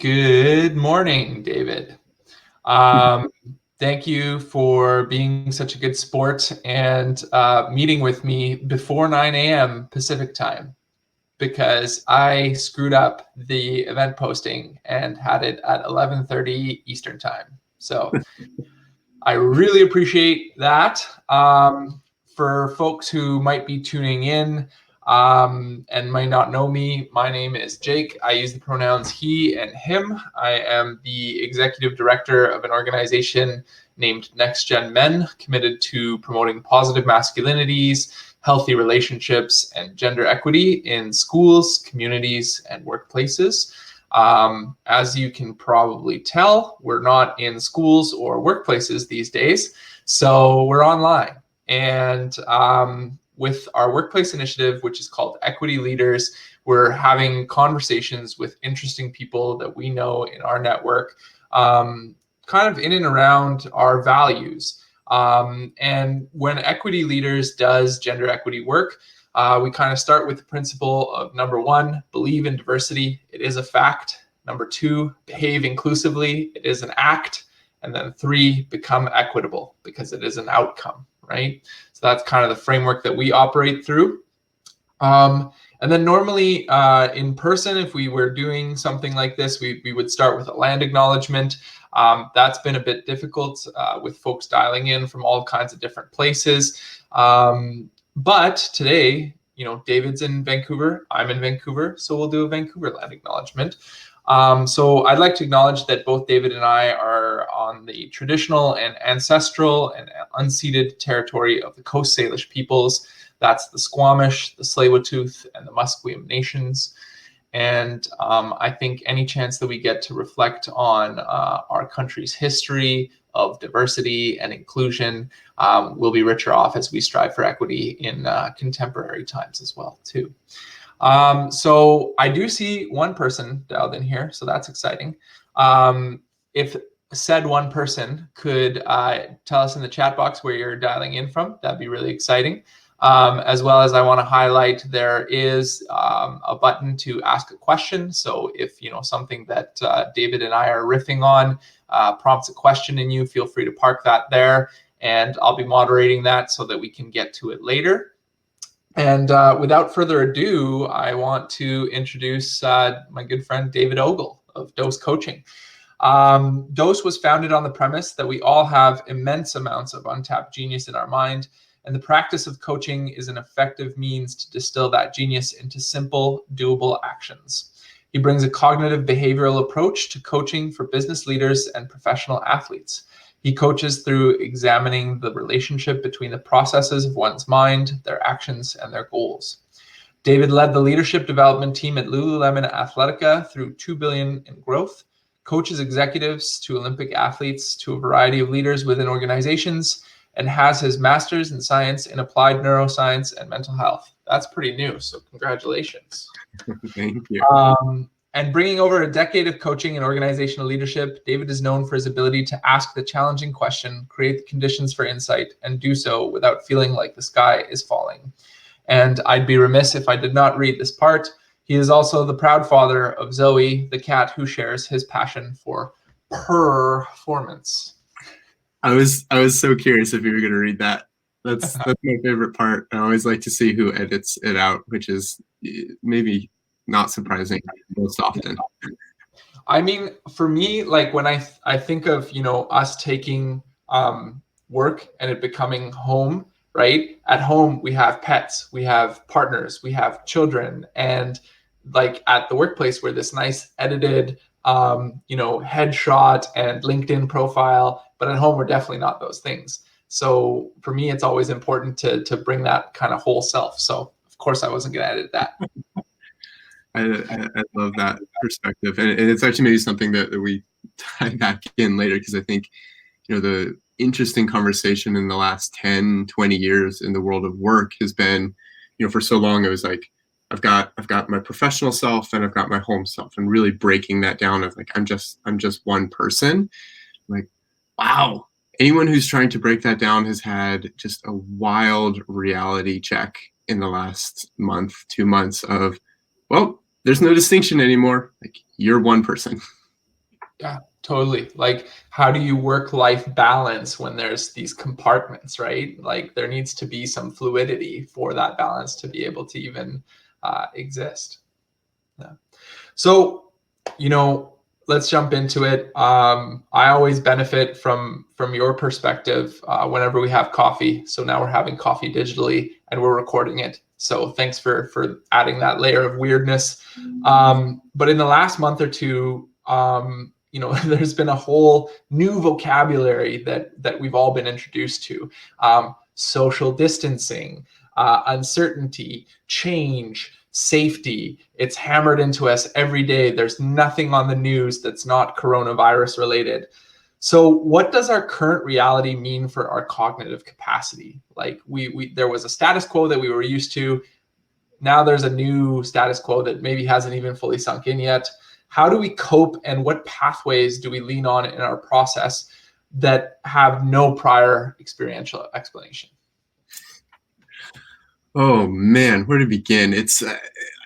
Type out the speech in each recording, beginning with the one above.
Good morning, David. Um, Thank you for being such a good sport and meeting with me before 9 a.m. Pacific time, because I screwed up the event posting and had it at 11:30 Eastern time. So I really appreciate that. For folks who might be tuning in and might not know me, my name is Jake. I use the pronouns he and him. I am the executive director of an organization named Next Gen Men, committed to promoting positive masculinities, healthy relationships, and gender equity in schools, communities, and workplaces. As you can probably tell, we're not in schools or workplaces these days, so we're online. And with our workplace initiative, which is called Equity Leaders, we're having conversations with interesting people that we know in our network, kind of in and around our values. And when Equity Leaders does gender equity work, we kind of start with the principle of number one, believe in diversity. It is a fact. Number two, behave inclusively. It is an act. And then three, become equitable, because it is an outcome, right? So that's kind of the framework that we operate through. And then normally in person, if we were doing something like this, we would start with a land acknowledgement. That's been a bit difficult with folks dialing in from all kinds of different places. But today, David's in Vancouver, I'm in Vancouver, so we'll do a Vancouver land acknowledgement. So I'd like to acknowledge that both David and I are on the traditional and ancestral and unceded territory of the Coast Salish peoples. That's the Squamish, the Tsleil-Waututh, and the Musqueam nations. And I think any chance that we get to reflect on our country's history of diversity and inclusion will be richer off as we strive for equity in contemporary times as well, too. So I do see one person dialed in here, so that's exciting. If said one person could tell us in the chat box where you're dialing in from, that'd be really exciting. As well as I want to highlight, there is a button to ask a question. So if something that David and I are riffing on prompts a question in you, feel free to park that there, and I'll be moderating that so that we can get to it later. And without further ado, I want to introduce my good friend David Ogle of Dose Coaching. Dose was founded on the premise that we all have immense amounts of untapped genius in our mind, and the practice of coaching is an effective means to distill that genius into simple, doable actions. He brings a cognitive behavioral approach to coaching for business leaders and professional athletes. He coaches through examining the relationship between the processes of one's mind, their actions, and their goals. David led the leadership development team at Lululemon Athletica through $2 billion in growth, coaches executives to Olympic athletes to a variety of leaders within organizations, and has his master's in science in applied neuroscience and mental health. That's pretty new, so congratulations. Thank you. And bringing over a decade of coaching and organizational leadership, David is known for his ability to ask the challenging question, create the conditions for insight, and do so without feeling like the sky is falling. And I'd be remiss if I did not read this part. He is also the proud father of Zoe, the cat who shares his passion for performance. I was so curious if you were going to read that. That's my favorite part. I always like to see who edits it out, which is maybe not surprising most often. I mean, for me, like when I think of us taking work and it becoming home, right? At home we have pets, we have partners, we have children, and like at the workplace we're this nice edited headshot and LinkedIn profile, but at home we're definitely not those things. So for me, it's always important to bring that kind of whole self. So of course I wasn't going to edit that. I love that perspective, and it's actually maybe something that we tie back in later, because I think the interesting conversation in the last 10, 20 years in the world of work has been, for so long it was like I've got my professional self and I've got my home self, and really breaking that down of like I'm just one person. Like, wow, anyone who's trying to break that down has had just a wild reality check in the last month, 2 months of, well, there's no distinction anymore. Like, you're one person. Yeah, totally. Like, how do you work-life balance when there's these compartments, right? Like, there needs to be some fluidity for that balance to be able to even exist. Yeah. So, you know, let's jump into it. I always benefit from your perspective whenever we have coffee. So now we're having coffee digitally and we're recording it. So thanks for adding that layer of weirdness. But in the last month or two, you know, there's been a whole new vocabulary that we've all been introduced to. Social distancing, uncertainty, change, safety. It's hammered into us every day. There's nothing on the news that's not coronavirus related. So what does our current reality mean for our cognitive capacity? Like we there was a status quo that we were used to. Now there's a new status quo that maybe hasn't even fully sunk in yet. How do we cope, and what pathways do we lean on in our process that have no prior experiential explanation? Oh man, where to begin?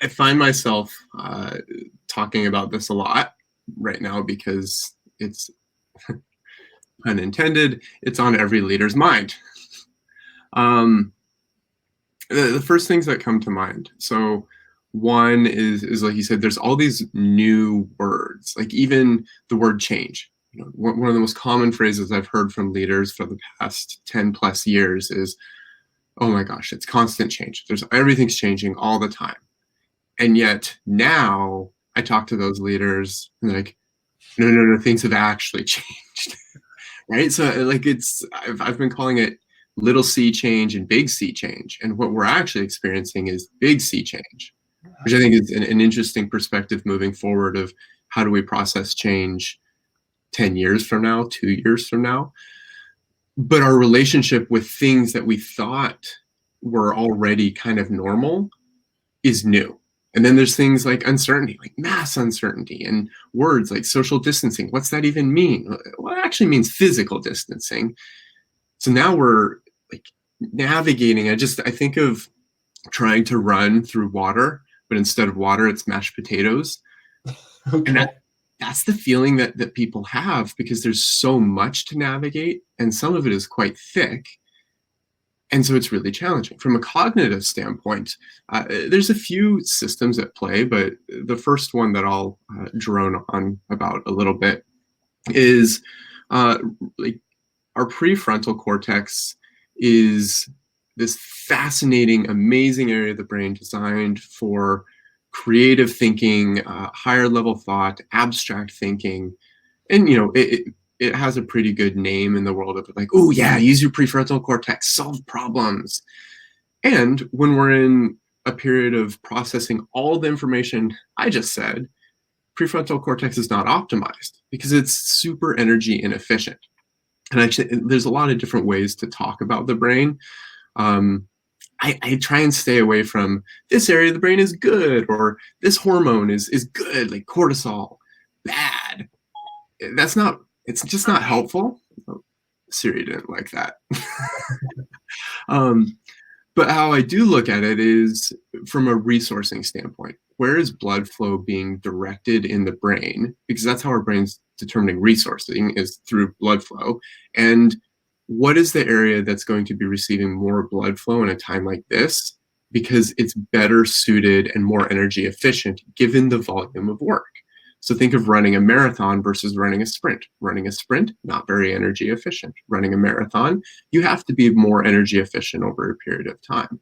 I find myself talking about this a lot right now because it's unintended. It's on every leader's mind. Um, the first things that come to mind. So one is like you said, there's all these new words, like even the word change. You know, one of the most common phrases I've heard from leaders for the past 10 plus years is, oh my gosh, it's constant change. Everything's changing all the time. And yet now I talk to those leaders and they're like, no, things have actually changed. Right. So like I've been calling it little C change and big C change. And what we're actually experiencing is big C change, which I think is an interesting perspective moving forward of how do we process change 10 years from now, 2 years from now. But our relationship with things that we thought were already kind of normal is new. And then there's things like uncertainty, like mass uncertainty, and words like social distancing. What's that even mean? Well, it actually means physical distancing. So now we're like navigating. I think of trying to run through water, but instead of water, it's mashed potatoes. Okay. And that's the feeling that people have because there's so much to navigate, and some of it is quite thick. And so it's really challenging. From a cognitive standpoint, there's a few systems at play, but the first one that I'll drone on about a little bit is like our prefrontal cortex is this fascinating, amazing area of the brain designed for creative thinking, higher level thought, abstract thinking. And, it has a pretty good name in the world of like, oh yeah, use your prefrontal cortex, solve problems. And when we're in a period of processing all the information I just said, prefrontal cortex is not optimized because it's super energy inefficient. And actually, there's a lot of different ways to talk about the brain. I try and stay away from this area of the brain is good or this hormone is good, like cortisol, bad. It's just not helpful. Oh, Siri didn't like that. But how I do look at it is from a resourcing standpoint. Where is blood flow being directed in the brain? Because that's how our brain's determining resourcing is through blood flow. And what is the area that's going to be receiving more blood flow in a time like this? Because it's better suited and more energy efficient given the volume of work. So think of running a marathon versus running a sprint. Running a sprint, not very energy efficient. Running a marathon, you have to be more energy efficient over a period of time.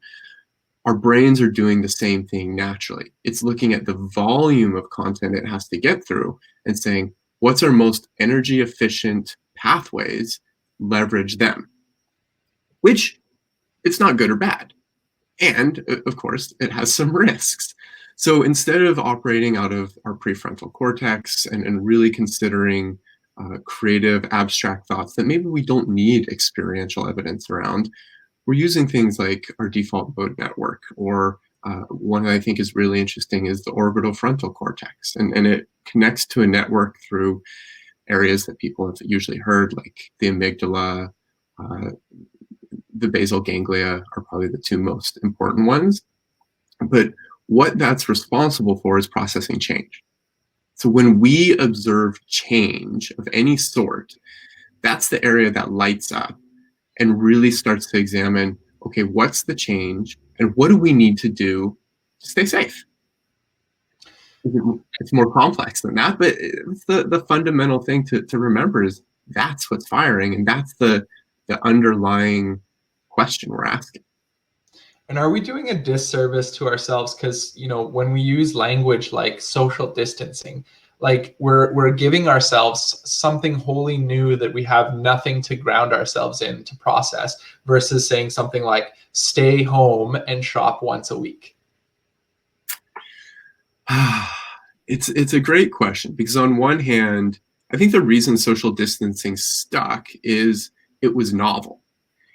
Our brains are doing the same thing naturally. It's looking at the volume of content it has to get through and saying, what's our most energy efficient pathways? Leverage them, which it's not good or bad. And of course, it has some risks. So instead of operating out of our prefrontal cortex and really considering creative, abstract thoughts that maybe we don't need experiential evidence around, we're using things like our default mode network, or one that I think is really interesting is the orbital frontal cortex. And it connects to a network through areas that people have usually heard, like the amygdala, the basal ganglia are probably the two most important ones. But what that's responsible for is processing change. So when we observe change of any sort, that's the area that lights up and really starts to examine, okay, what's the change and what do we need to do to stay safe? It's more complex than that, but it's the fundamental thing to remember is that's what's firing, and that's the underlying question we're asking. And are we doing a disservice to ourselves? Because, when we use language like social distancing, like we're giving ourselves something wholly new that we have nothing to ground ourselves in to process, versus saying something like stay home and shop once a week. It's a great question, because on one hand, I think the reason social distancing stuck is it was novel.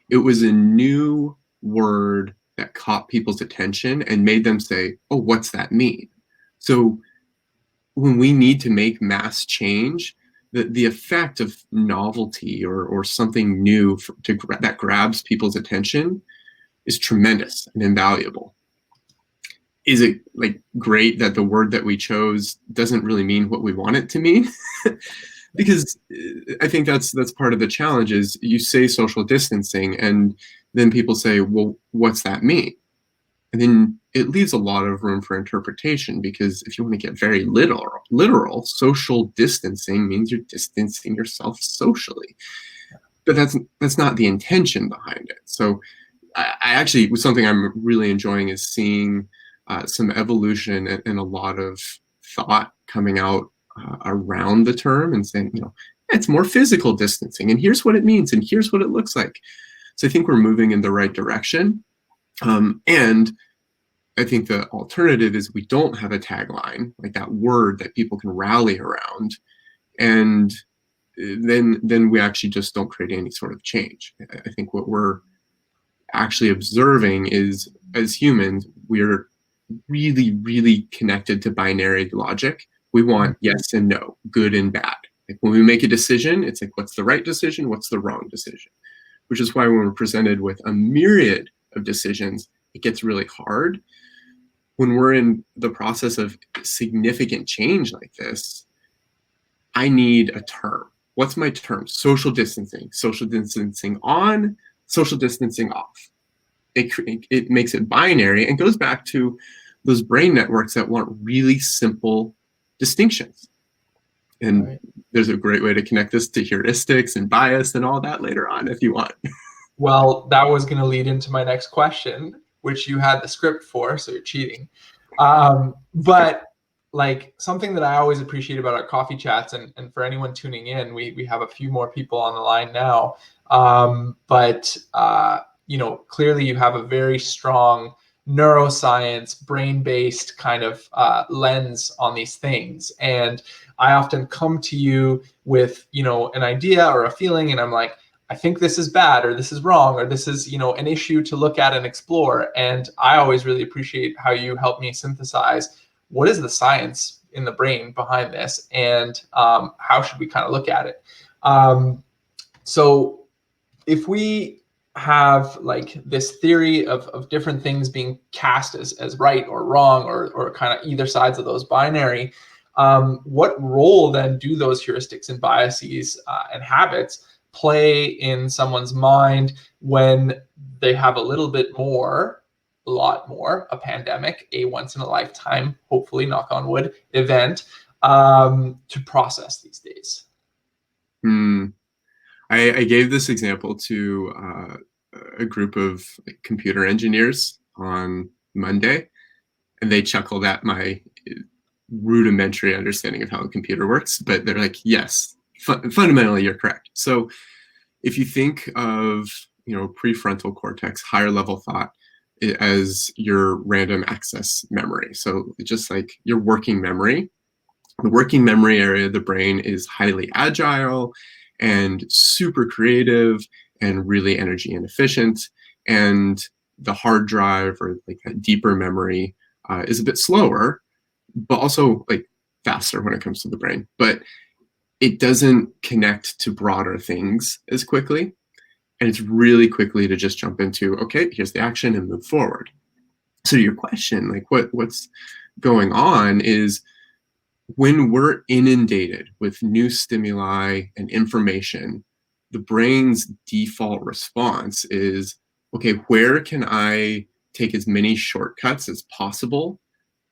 It was a new word that caught people's attention and made them say, oh, what's that mean? So when we need to make mass change, the effect of novelty or something new that grabs people's attention is tremendous and invaluable. Is it like great that the word that we chose doesn't really mean what we want it to mean? Because I think that's part of the challenge is you say social distancing and then people say, well, what's that mean? And then it leaves a lot of room for interpretation, because if you want to get very literal, social distancing means you're distancing yourself socially. But that's not the intention behind it. So I actually, something I'm really enjoying is seeing some evolution and a lot of thought coming out around the term and saying, it's more physical distancing, and here's what it means, and here's what it looks like. So I think we're moving in the right direction. And I think the alternative is we don't have a tagline, like that word that people can rally around. And then we actually just don't create any sort of change. I think what we're actually observing is, as humans, we're really, really connected to binary logic. We want yes and no, good and bad. Like when we make a decision, it's like, what's the right decision? What's the wrong decision? Which is why when we're presented with a myriad of decisions, it gets really hard. When we're in the process of significant change like this, I need a term. What's my term? Social distancing on, social distancing off. It makes it binary and goes back to those brain networks that want really simple distinctions. And right. There's a great way to connect this to heuristics and bias and all that later on if you want. Well, that was going to lead into my next question, which you had the script for, so you're cheating. But like something that I always appreciate about our coffee chats, and for anyone tuning in, we have a few more people on the line now. But clearly you have a very strong neuroscience, brain-based kind of lens on these things. And I often come to you with, an idea or a feeling, and I'm like, I think this is bad, or this is wrong, or this is, an issue to look at and explore. And I always really appreciate how you help me synthesize what is the science in the brain behind this, and how should we kind of look at it. So if we have like this theory of different things being cast as right or wrong, or kind of either sides of those binary, what role then do those heuristics and biases and habits play in someone's mind when they have a lot more, a pandemic, a once in a lifetime, hopefully, knock on wood, event to process these days? I gave this example to a group of computer engineers on Monday, and they chuckled at my rudimentary understanding of how a computer works, but they're like, yes, fundamentally, you're correct. So if you think of, prefrontal cortex, higher level thought, as your random access memory. So just like your working memory, the working memory area of the brain is highly agile and super creative and really energy inefficient. And the hard drive, or like that deeper memory, is a bit slower, but also like faster when it comes to the brain. But it doesn't connect to broader things as quickly. And it's really quickly to just jump into, okay, here's the action and move forward. So your question, like what's going on is when we're inundated with new stimuli and information, the brain's default response is, okay, where can I take as many shortcuts as possible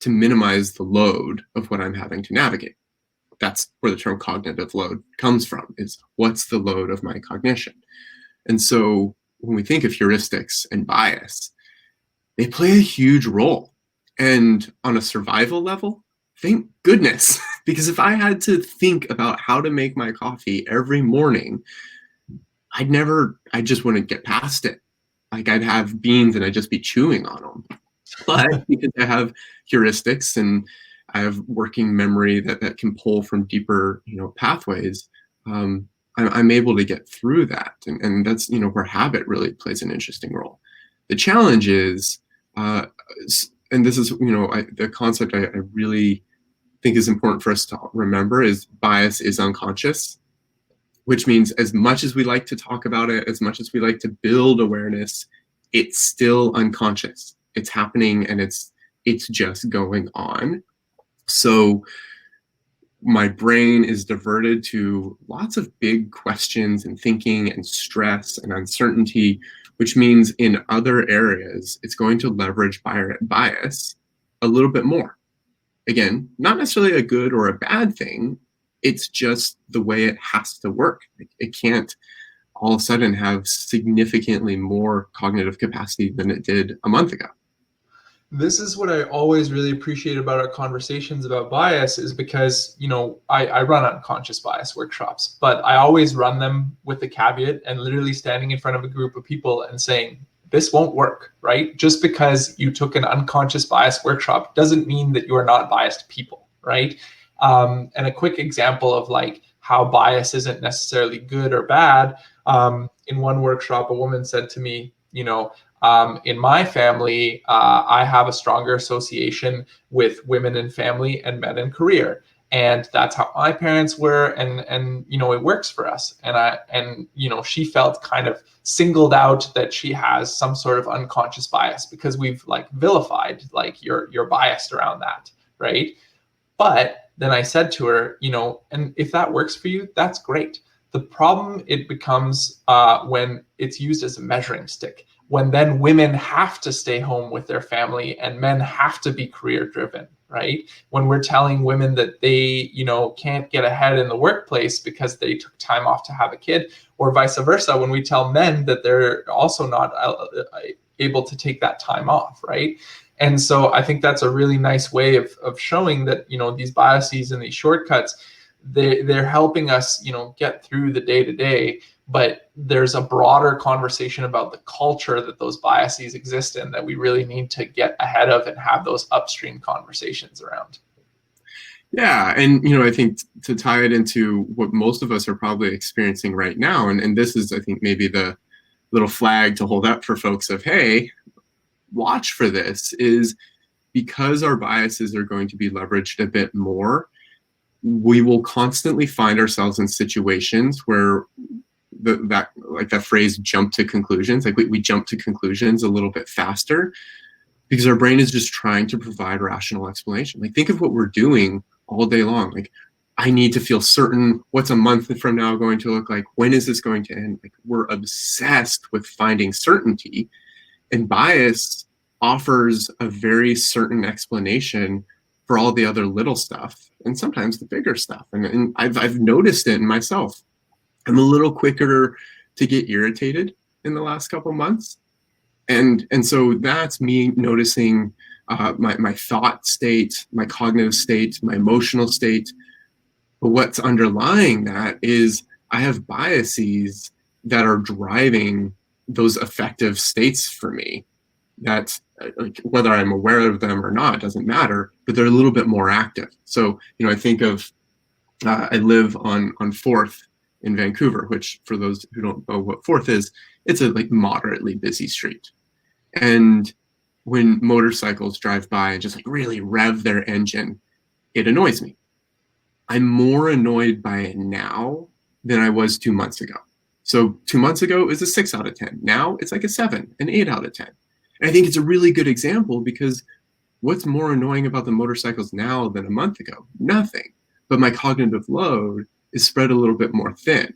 to minimize the load of what I'm having to navigate? That's where the term cognitive load comes from, is what's the load of my cognition? And so when we think of heuristics and bias, they play a huge role. And on a survival level, thank goodness, because if I had to think about how to make my coffee every morning, I just wouldn't get past it. Like I'd have beans and I'd just be chewing on them. But because I have heuristics and I have working memory that can pull from deeper, pathways, I'm able to get through that. And that's, where habit really plays an interesting role. The challenge is, and this is, the concept I really think is important for us to remember is bias is unconscious, which means as much as we like to talk about it, as much as we like to build awareness, it's still unconscious. It's happening and it's just going on. So my brain is diverted to lots of big questions and thinking and stress and uncertainty, which means in other areas, it's going to leverage bias a little bit more. Again, not necessarily a good or a bad thing. It's just the way it has to work. It can't all of a sudden have significantly more cognitive capacity than it did a month ago. This is what I always really appreciate about our conversations about bias is because, I run unconscious bias workshops, but I always run them with the caveat and literally standing in front of a group of people and saying, this won't work, right? Just because you took an unconscious bias workshop doesn't mean that you are not biased people, right? And a quick example of like how bias isn't necessarily good or bad. In one workshop, a woman said to me, in my family, I have a stronger association with women in family and men in career. And that's how my parents were. And it works for us. And she felt kind of singled out that she has some sort of unconscious bias because we've like vilified, like you're biased around that. Right. But then I said to her, and if that works for you, that's great. The problem it becomes when it's used as a measuring stick, when then women have to stay home with their family and men have to be career driven, right? When we're telling women that they, can't get ahead in the workplace because they took time off to have a kid, or vice versa, when we tell men that they're also not able to take that time off, right? And so I think that's a really nice way of showing that, these biases and these shortcuts, they're helping us, get through the day to day, but there's a broader conversation about the culture that those biases exist in that we really need to get ahead of and have those upstream conversations around. Yeah, and I think to tie it into what most of us are probably experiencing right now, and this is, I think, maybe the little flag to hold up for folks of, hey, watch for this, is because our biases are going to be leveraged a bit more, we will constantly find ourselves in situations where that phrase jump to conclusions, like we jump to conclusions a little bit faster because our brain is just trying to provide rational explanation. Like think of what we're doing all day long. Like I need to feel certain what's a month from now going to look like, when is this going to end? Like we're obsessed with finding certainty, and bias offers a very certain explanation for all the other little stuff and sometimes the bigger stuff. And I've noticed it in myself. I'm a little quicker to get irritated in the last couple months. And so that's me noticing my thought state, my cognitive state, my emotional state. But what's underlying that is I have biases that are driving those affective states for me. That whether I'm aware of them or not doesn't matter, but they're a little bit more active. So, I think of, I live on 4th in Vancouver, which for those who don't know what 4th is, it's a like moderately busy street. And when motorcycles drive by and just like really rev their engine, it annoys me. I'm more annoyed by it now than I was 2 months ago. So 2 months ago, it was a 6 out of 10. Now it's like a 7, an 8 out of 10. And I think it's a really good example because what's more annoying about the motorcycles now than a month ago? Nothing. But my cognitive load is spread a little bit more thin.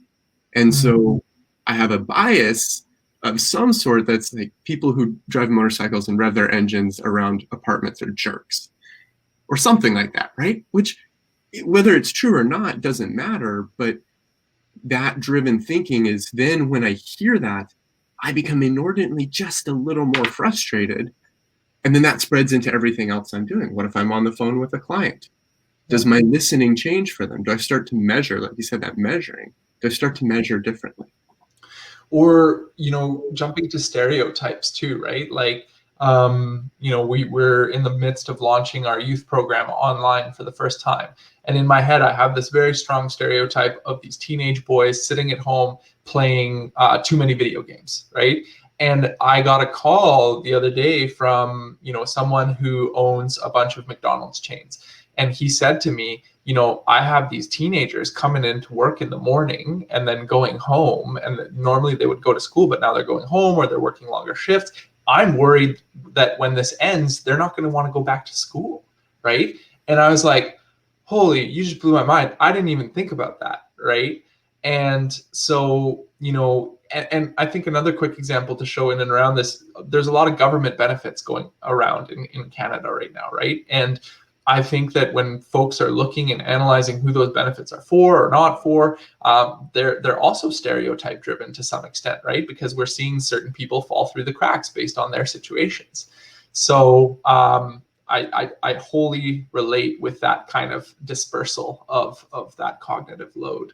And so I have a bias of some sort that's like people who drive motorcycles and rev their engines around apartments are jerks or something like that, right? Which, whether it's true or not, doesn't matter. But that driven thinking is then when I hear that, I become inordinately just a little more frustrated. And then that spreads into everything else I'm doing. What if I'm on the phone with a client? Does my listening change for them? Do I start to measure, like you said, that measuring? Do I start to measure differently? Or, jumping to stereotypes too, right? Like, we're in the midst of launching our youth program online for the first time. And in my head, I have this very strong stereotype of these teenage boys sitting at home playing too many video games, right? And I got a call the other day from, someone who owns a bunch of McDonald's chains. And he said to me, I have these teenagers coming into work in the morning and then going home. And normally they would go to school, but now they're going home or they're working longer shifts. I'm worried that when this ends, they're not going to want to go back to school, right? And I was like, holy, you just blew my mind. I didn't even think about that, right? And so, and I think another quick example to show in and around this, there's a lot of government benefits going around in Canada right now, right? And I think that when folks are looking and analyzing who those benefits are for or not for, they're also stereotype driven to some extent, right? Because we're seeing certain people fall through the cracks based on their situations. So I wholly relate with that kind of dispersal of that cognitive load.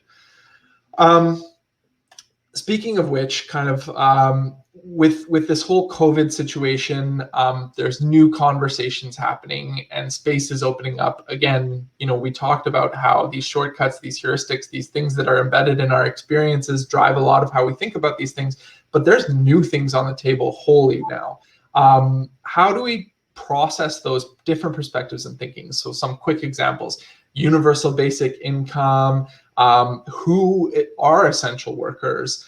Speaking of which, kind of with this whole COVID situation, there's new conversations happening and space is opening up. Again, we talked about how these shortcuts, these heuristics, these things that are embedded in our experiences drive a lot of how we think about these things. But there's new things on the table wholly now. How do we process those different perspectives and thinking? So some quick examples: universal basic income, who are essential workers,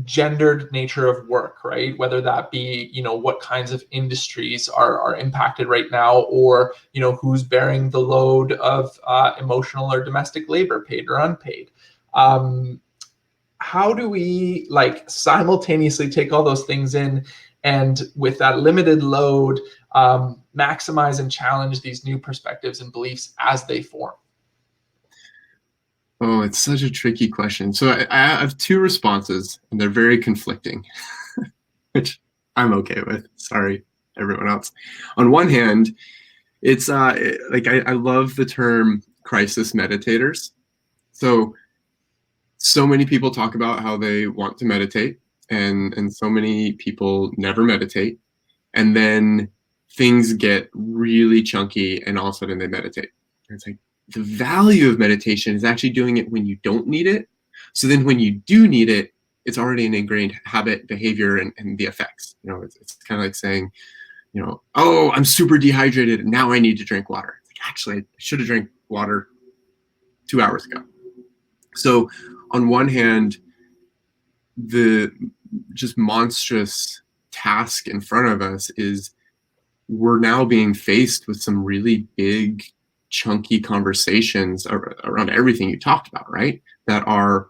gendered nature of work, right? Whether that be, what kinds of industries are impacted right now, or, who's bearing the load of emotional or domestic labor, paid or unpaid. How do we simultaneously take all those things in and with that limited load, maximize and challenge these new perspectives and beliefs as they form? Oh, it's such a tricky question. So I have two responses, and they're very conflicting, which I'm okay with. Sorry, everyone else. On one hand, it's I love the term crisis meditators. So many people talk about how they want to meditate, and so many people never meditate, and then things get really chunky, and all of a sudden they meditate. And it's like, the value of meditation is actually doing it when you don't need it. So then when you do need it, it's already an ingrained habit, behavior, and the effects. It's kind of like saying, oh, I'm super dehydrated and now I need to drink water. It's like, actually, I should have drank water 2 hours ago. So on one hand, the just monstrous task in front of us is we're now being faced with some really big, chunky conversations around everything you talked about, right? That are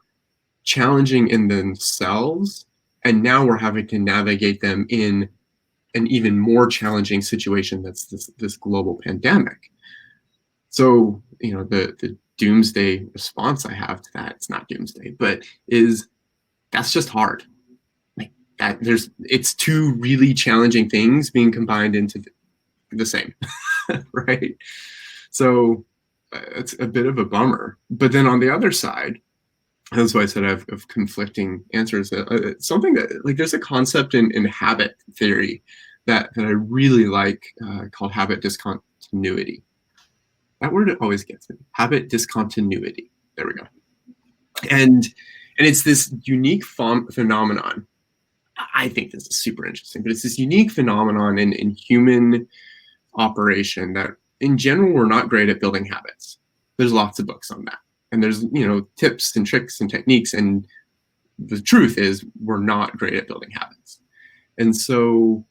challenging in themselves. And now we're having to navigate them in an even more challenging situation that's this global pandemic. So, the doomsday response I have to that, it's not doomsday, but is that's just hard. Like that, it's two really challenging things being combined into the same, right? So it's a bit of a bummer. But then on the other side, that's why I said I have conflicting answers. Something that, there's a concept in habit theory that I really like called habit discontinuity. That word always gets me. Habit discontinuity. There we go. And it's this unique phenomenon. I think this is super interesting, but it's this unique phenomenon in human operation that in general, we're not great at building habits. There's lots of books on that. And there's, tips and tricks and techniques. And the truth is we're not great at building habits. And so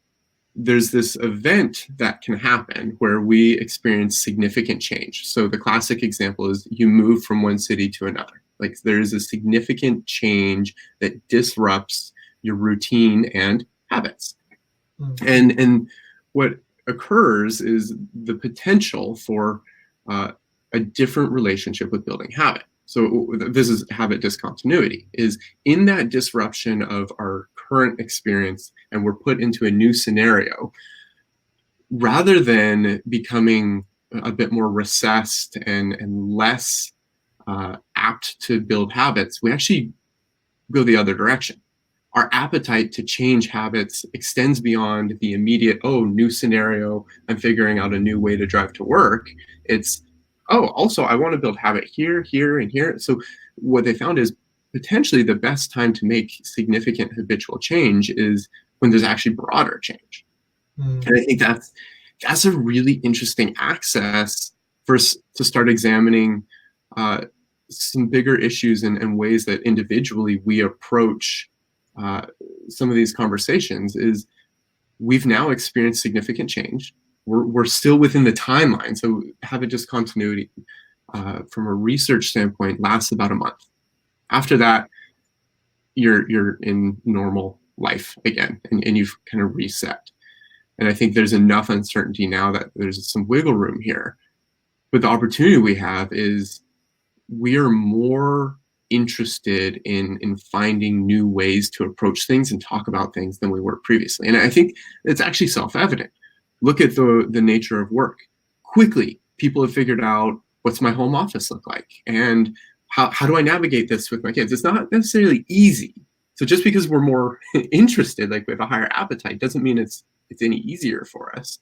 there's this event that can happen where we experience significant change. So the classic example is you move from one city to another. Like there is a significant change that disrupts your routine and habits. And what occurs is the potential for a different relationship with building habit. So this is habit discontinuity, is in that disruption of our current experience and we're put into a new scenario, rather than becoming a bit more recessed and less apt to build habits, we actually go the other direction. Our appetite to change habits extends beyond the immediate, oh, new scenario, I'm figuring out a new way to drive to work. It's, oh, also, I want to build habit here, here, and here. So what they found is potentially the best time to make significant habitual change is when there's actually broader change. And I think that's a really interesting access for us to start examining some bigger issues and ways that individually we approach some of these conversations. Is we've now experienced significant change. We're still within the timeline. So habit discontinuity from a research standpoint lasts about a month. After that, you're in normal life again, and you've kind of reset. And I think there's enough uncertainty now that there's some wiggle room here. But the opportunity we have is we are more interested in finding new ways to approach things and talk about things than we were previously. And I think it's actually self-evident. Look at the nature of work. Quickly, people have figured out, what's my home office look like? And how do I navigate this with my kids? It's not necessarily easy. So just because we're more interested, like we have a higher appetite, doesn't mean it's any easier for us.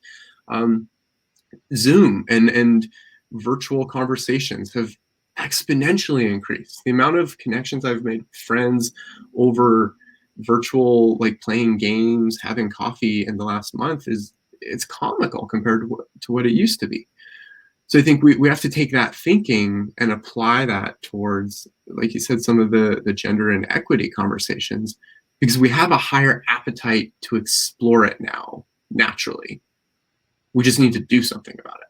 Zoom and virtual conversations have exponentially increased. The amount of connections I've made with friends over virtual, like playing games, having coffee in the last month, it's comical compared to what it used to be. So I think we have to take that thinking and apply that towards, like you said, some of the gender and equity conversations, because we have a higher appetite to explore it now, naturally. We just need to do something about it.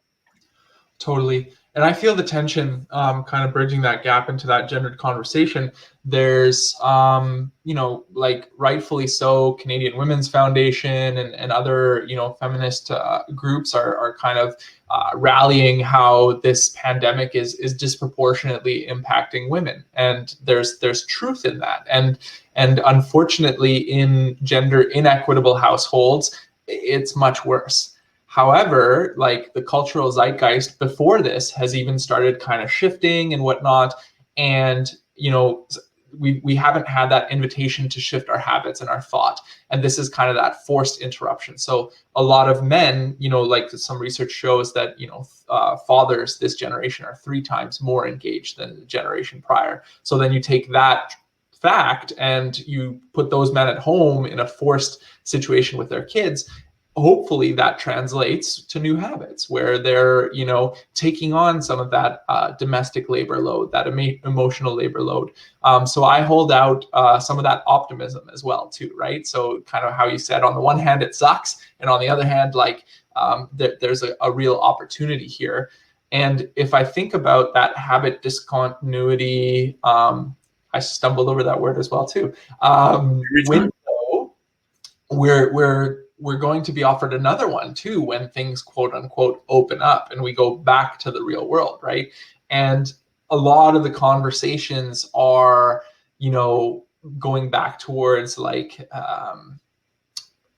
Totally. And I feel the tension, kind of bridging that gap into that gendered conversation. There's, like rightfully so, Canadian Women's Foundation and other, feminist groups are kind of rallying how this pandemic is disproportionately impacting women. And there's truth in that. And unfortunately, in gender inequitable households, it's much worse. However, like the cultural zeitgeist before this has even started kind of shifting and whatnot. And, we haven't had that invitation to shift our habits and our thought. And this is kind of that forced interruption. So a lot of men, like some research shows that, fathers this generation are 3 times more engaged than the generation prior. So then you take that fact and you put those men at home in a forced situation with their kids. Hopefully that translates to new habits where they're, taking on some of that domestic labor load, that emotional labor load. So I hold out some of that optimism as well too, right? So kind of how you said, on the one hand, it sucks. And on the other hand, like there's a real opportunity here. And if I think about that habit discontinuity, I stumbled over that word as well too. Window, we're going to be offered another one too when things quote unquote open up and we go back to the real world, right? And a lot of the conversations are, going back towards like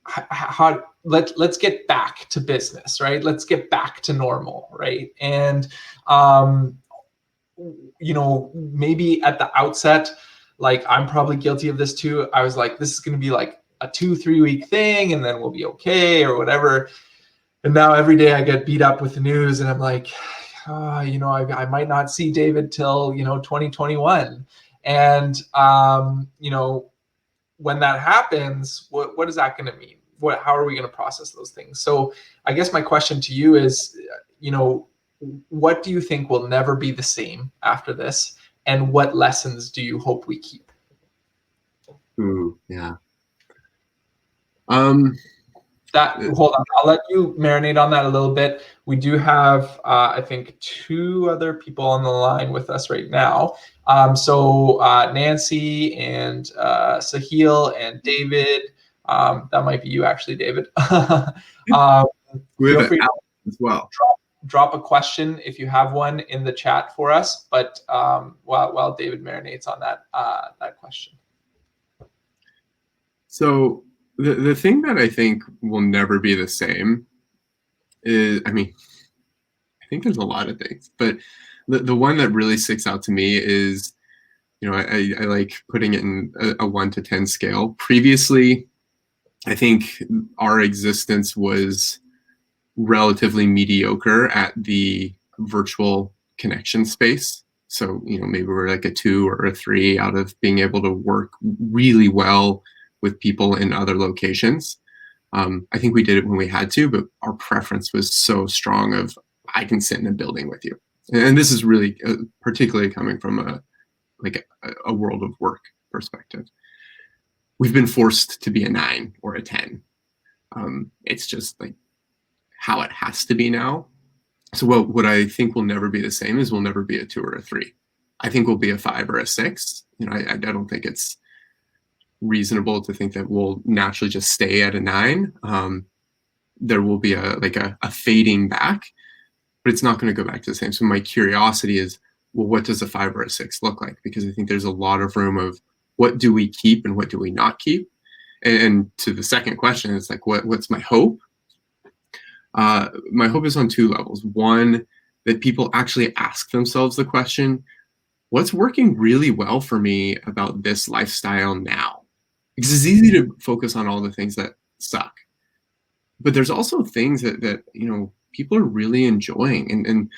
how let's get back to business, right? Let's get back to normal, right? And maybe at the outset, like I'm probably guilty of this too. I was like, this is going to be like a 2-3 week thing and then we'll be okay or whatever. And now every day I get beat up with the news and I'm like, I might not see David till, 2021. And, when that happens, what is that going to mean? How are we going to process those things? So I guess my question to you is, what do you think will never be the same after this? And what lessons do you hope we keep? Ooh, yeah. Hold on, I'll let you marinate on that a little bit. We do have, I think, 2 other people on the line with us right now. So Nancy and Sahil and David, that might be you actually, David. We have Feel an free to Alex as well. drop a question if you have one in the chat for us. But while David marinates on that question. So the thing that I think will never be the same is, I mean, I think there's a lot of things, but the one that really sticks out to me is, I like putting it in a 1 to 10 scale. Previously, I think our existence was relatively mediocre at the virtual connection space. So, maybe we're like a 2 or a 3 out of being able to work really well with people in other locations. I think we did it when we had to, but our preference was so strong of, I can sit in a building with you. And this is really particularly coming from a world of work perspective. We've been forced to be a 9 or a 10. It's just like how it has to be now. So what I think will never be the same is we'll never be a 2 or a 3. I think we'll be a 5 or a 6. I don't think it's reasonable to think that we'll naturally just stay at a 9. There will be a fading back, but it's not going to go back to the same. So my curiosity is, well, what does a 5 or a 6 look like? Because I think there's a lot of room of what do we keep and what do we not keep. And to the second question, it's like, what's my hope? My hope is on 2 levels. One, that people actually ask themselves the question, what's working really well for me about this lifestyle now? Because it's easy to focus on all the things that suck. But there's also things that people are really enjoying. And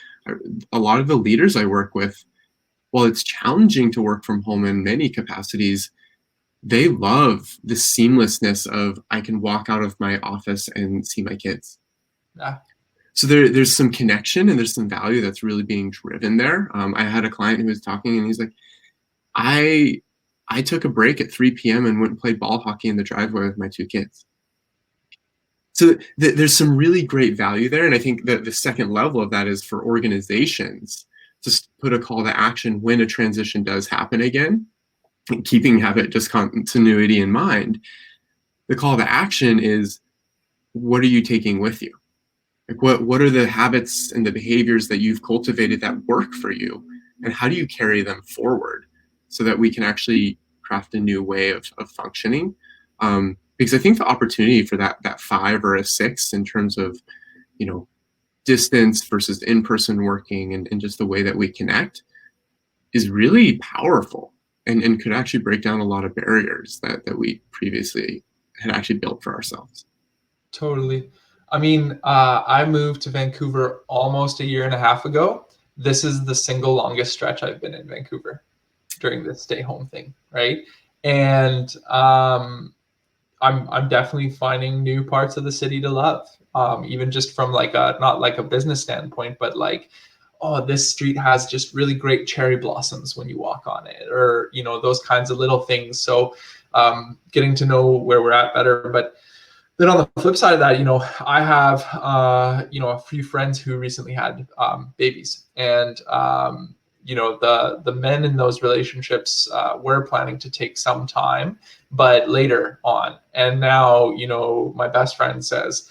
a lot of the leaders I work with, while it's challenging to work from home in many capacities, they love the seamlessness of, I can walk out of my office and see my kids. Yeah. So there's some connection and there's some value that's really being driven there. I had a client who was talking and he's like, I took a break at 3 p.m. and went and played ball hockey in the driveway with my 2 kids. So there's some really great value there. And I think that the second level of that is for organizations to put a call to action when a transition does happen again, and keeping habit discontinuity in mind. The call to action is, what are you taking with you? Like what are the habits and the behaviors that you've cultivated that work for you? And how do you carry them forward so that we can actually craft a new way of functioning? Because I think the opportunity for that 5 or a 6 in terms of, distance versus in-person working and just the way that we connect is really powerful and could actually break down a lot of barriers that we previously had actually built for ourselves. Totally. I mean, I moved to Vancouver almost a year and a half ago. This is the single longest stretch I've been in Vancouver during this stay home thing, right? And I'm definitely finding new parts of the city to love. Even just from not like a business standpoint, but like, oh, this street has just really great cherry blossoms when you walk on it, or those kinds of little things. So getting to know where we're at better. But then on the flip side of that, I have a few friends who recently had babies, and the men in those relationships were planning to take some time, but later on. And now, my best friend says,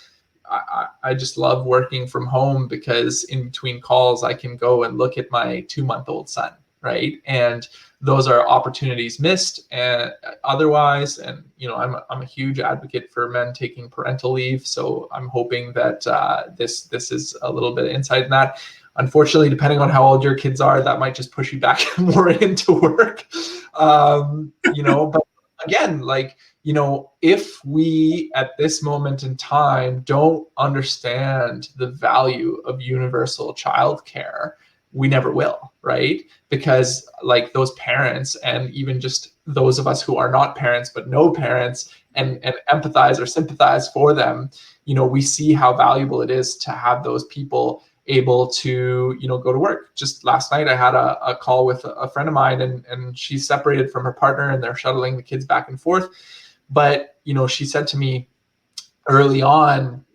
I just love working from home because in between calls, I can go and look at my 2-month-old son, right? And those are opportunities missed and otherwise. And, I'm a huge advocate for men taking parental leave. So I'm hoping that this is a little bit of insight in that. Unfortunately, depending on how old your kids are, that might just push you back more into work. But again, if we at this moment in time don't understand the value of universal childcare, we never will, right? Because those parents, and even just those of us who are not parents but know parents and empathize or sympathize for them, we see how valuable it is to have those people able to go to work. Just last night I had a call with a friend of mine, and she's separated from her partner and they're shuttling the kids back and forth. But she said to me, early on,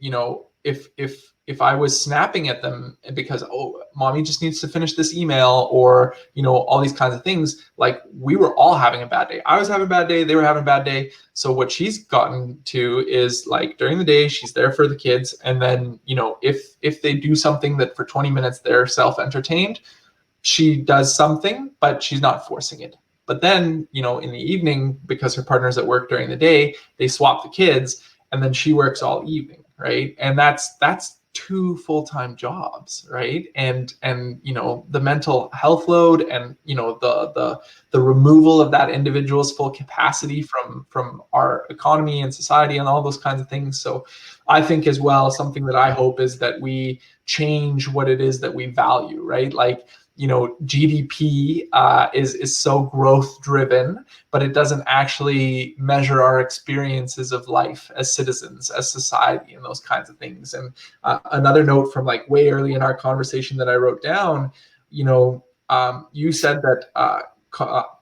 if I was snapping at them because, oh, mommy just needs to finish this email, or all these kinds of things, like, we were all having a bad day. I was having a bad day, they were having a bad day. So what she's gotten to is, like, during the day she's there for the kids, and then if they do something that for 20 minutes they're self-entertained, she does something, but she's not forcing it. But then, in the evening, because her partner's at work during the day, they swap the kids, and then she works all evening, right? And that's two full-time jobs, right? And the mental health load, and the removal of that individual's full capacity from our economy and society and all those kinds of things. So I think as well, something that I hope is that we change what it is that we value, right? Like, GDP is so growth driven, but it doesn't actually measure our experiences of life as citizens, as society, and those kinds of things. And another note from, like, way early in our conversation that I wrote down, you said that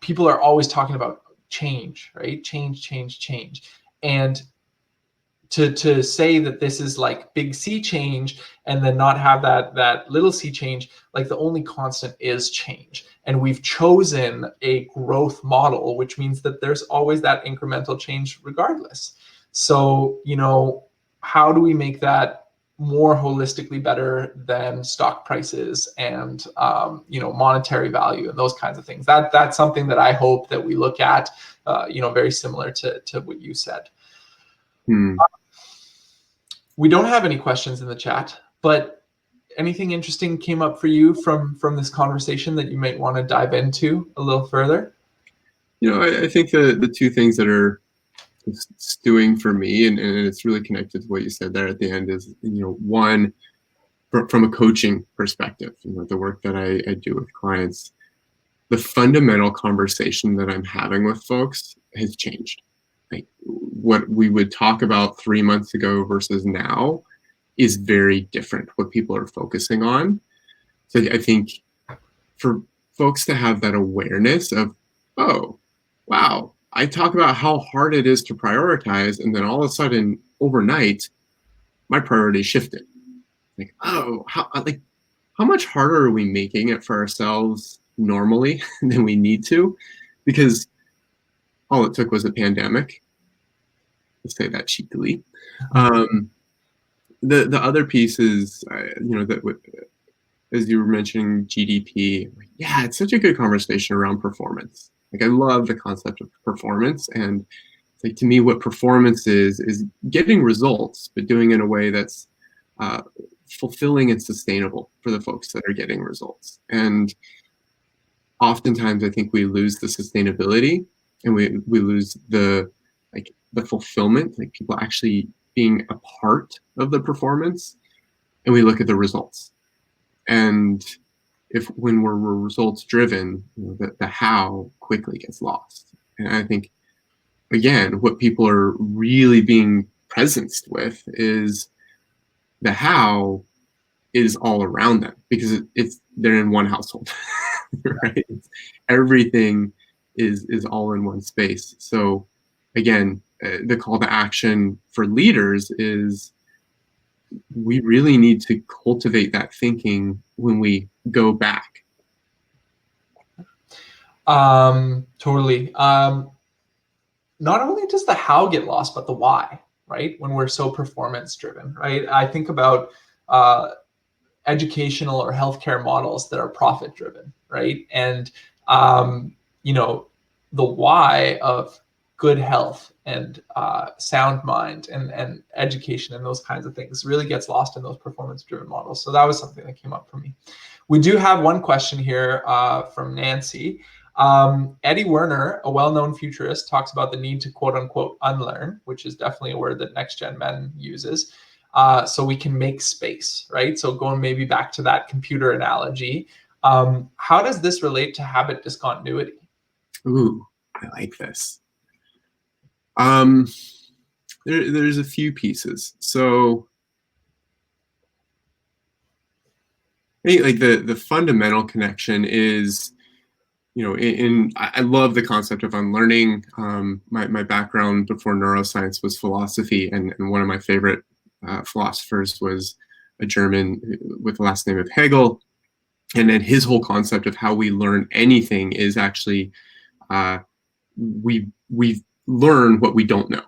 people are always talking about change, right? Change. And to say that this is like big C change, and then not have that little c change, like, the only constant is change. And we've chosen a growth model, which means that there's always that incremental change regardless. So, how do we make that more holistically better than stock prices and monetary value and those kinds of things? That's something that I hope that we look at, very similar to what you said. We don't have any questions in the chat, but anything interesting came up for you from this conversation that you might want to dive into a little further? I think the two things that are stewing for me, and it's really connected to what you said there at the end, is, one, from a coaching perspective, the work that I do with clients, the fundamental conversation that I'm having with folks has changed. Like, what we would talk about 3 months ago versus now is very different, what people are focusing on. So I think for folks to have that awareness of, oh, wow, I talk about how hard it is to prioritize, and then all of a sudden, overnight, my priorities shifted. Like, oh, how much harder are we making it for ourselves normally than we need to? Because all it took was a pandemic, to say that cheekily. The other piece is, that as you were mentioning GDP, yeah, it's such a good conversation around performance. Like, I love the concept of performance, and like, to me, what performance is getting results, but doing it in a way that's fulfilling and sustainable for the folks that are getting results. And oftentimes, I think we lose the sustainability, and we lose the fulfillment, like people actually being a part of the performance, and we look at the results. And when we're results driven, the how quickly gets lost. And I think, again, what people are really being presenced with is the how is all around them, because they're in one household, right? Everything is all in one space. So again, the call to action for leaders is, we really need to cultivate that thinking when we go back. Totally. Not only does the how get lost, but the why, right? When we're so performance driven, right? I think about educational or healthcare models that are profit driven, right? And the why of good health and sound mind and education and those kinds of things really gets lost in those performance driven models. So that was something that came up for me. We do have one question here from Nancy. Eddie Werner, a well-known futurist, talks about the need to quote unquote unlearn, which is definitely a word that Next Gen Men uses, so we can make space, right? So going maybe back to that computer analogy, how does this relate to habit discontinuity? Ooh, I like this. There's a few pieces. So I think, like, the fundamental connection is I love the concept of unlearning. My background before neuroscience was philosophy, and one of my favorite philosophers was a German with the last name of Hegel. And then his whole concept of how we learn anything is actually we learn what we don't know.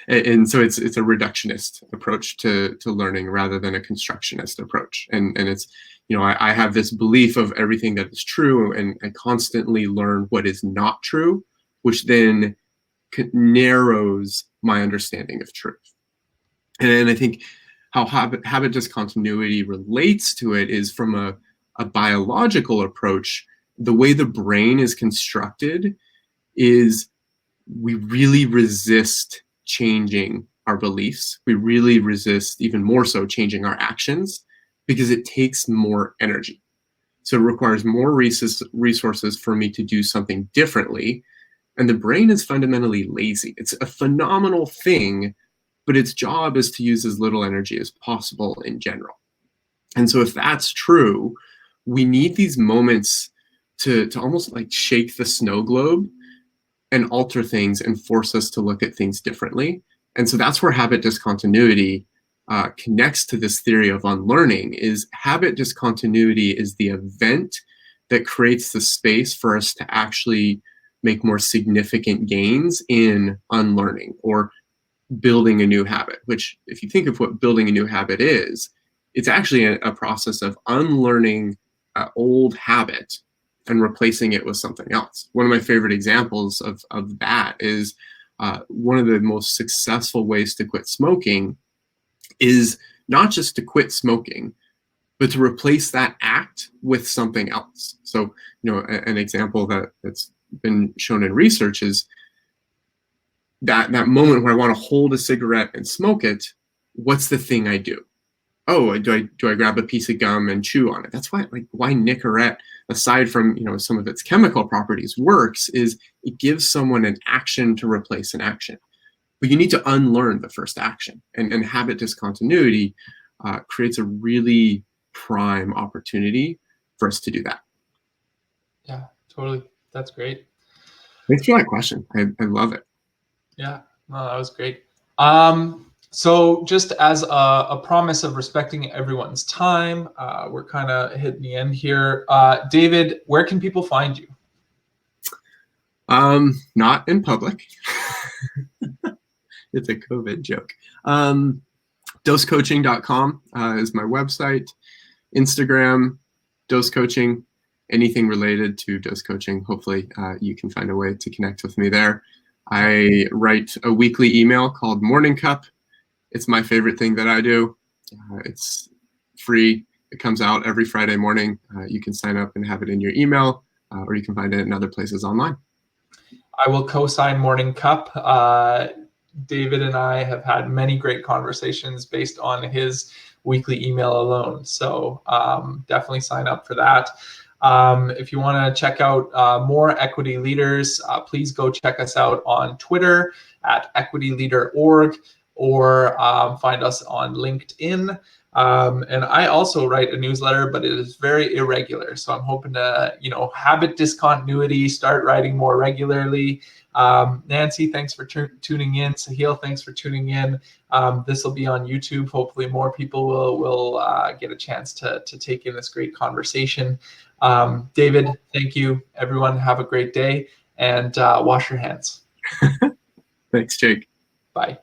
And so it's a reductionist approach to learning rather than a constructionist approach. And it's, I have this belief of everything that is true, and I constantly learn what is not true, which then narrows my understanding of truth. And I think how habit discontinuity relates to it is from a biological approach. The way the brain is constructed is we really resist changing our beliefs. We really resist, even more so, changing our actions, because it takes more energy. So it requires more resources for me to do something differently. And the brain is fundamentally lazy. It's a phenomenal thing, but its job is to use as little energy as possible in general. And so if that's true, we need these moments to almost like shake the snow globe and alter things and force us to look at things differently. And so that's where habit discontinuity connects to this theory of unlearning. Is habit discontinuity is the event that creates the space for us to actually make more significant gains in unlearning or building a new habit, which, if you think of what building a new habit is, it's actually a process of unlearning old habit and replacing it with something else. One of my favorite examples of that is one of the most successful ways to quit smoking is not just to quit smoking, but to replace that act with something else. So, an example that's been shown in research is that moment where I want to hold a cigarette and smoke it. What's the thing I do? Oh, do I grab a piece of gum and chew on it? That's why Nicorette, aside from some of its chemical properties, works, is it gives someone an action to replace an action. But you need to unlearn the first action, and habit discontinuity creates a really prime opportunity for us to do that. Yeah, totally. That's great. Thanks for that question. I love it. Yeah, no, that was great. So just as a promise of respecting everyone's time, we're kind of hitting the end here. David, where can people find you? Not in public. It's a COVID joke. Dosecoaching.com is my website. Instagram, Dose Coaching, anything related to dose coaching. Hopefully you can find a way to connect with me there. I write a weekly email called Morning Cup. It's my favorite thing that I do. It's free. It comes out every Friday morning. You can sign up and have it in your email, or you can find it in other places online. I will co-sign Morning Cup. David and I have had many great conversations based on his weekly email alone. So definitely sign up for that. If you want to check out more equity leaders, please go check us out on Twitter at equityleader.org, or find us on LinkedIn. And I also write a newsletter, but it is very irregular. So I'm hoping to, habit discontinuity, start writing more regularly. Nancy, thanks for tuning in. Sahil, thanks for tuning in. This will be on YouTube. Hopefully more people will get a chance to take in this great conversation. David, thank you. Everyone, have a great day, and wash your hands. Thanks, Jake. Bye.